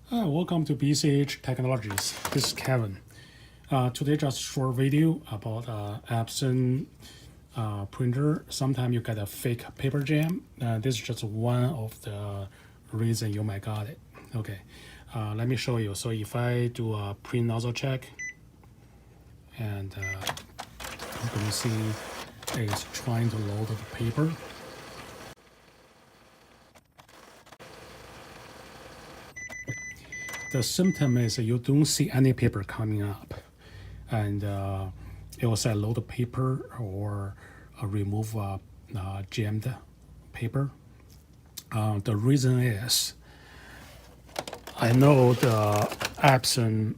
Welcome to BCH Technologies. This is Kevin. Today just a short video about Epson printer. Sometimes you get a fake paper jam. This is just one of the reason you might got it. Okay, let me show you. So if I do a print nozzle check, and you can see it's trying to load the paper. The symptom is you don't see any paper coming up, and it will say load the paper or remove jammed paper. The reason is, I know the Epson,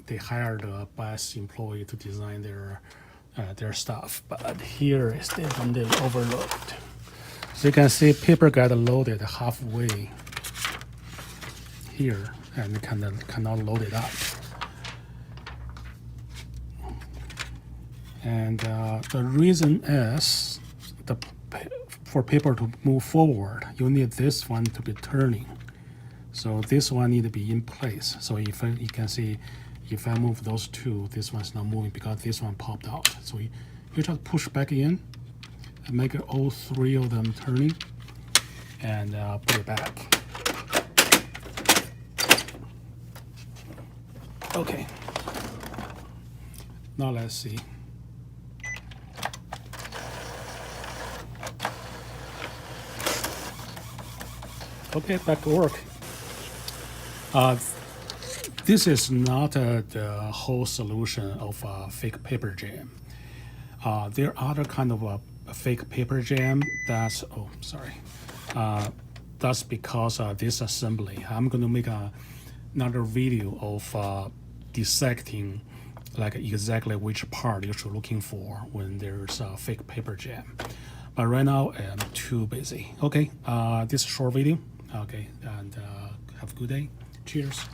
they hired the best employee to design their stuff, but here is the one they overlooked. So you can see paper got loaded halfway here and cannot load it up. And the reason is for paper to move forward, you need this one to be turning. So this one need to be in place. So if you can see, if I move those two, this one's not moving because this one popped out. So you just push back in and make it all three of them turning, and put it back. Okay, now let's see. Okay, back to work. This is not the whole solution of fake paper jam. There are other kind of a fake paper jam that's, that's because this assembly. I'm going to make another video of dissecting like exactly which part you should looking for when there's a fake paper jam. But right now I'm too busy. Okay, this is a short video. Okay, and have a good day. Cheers.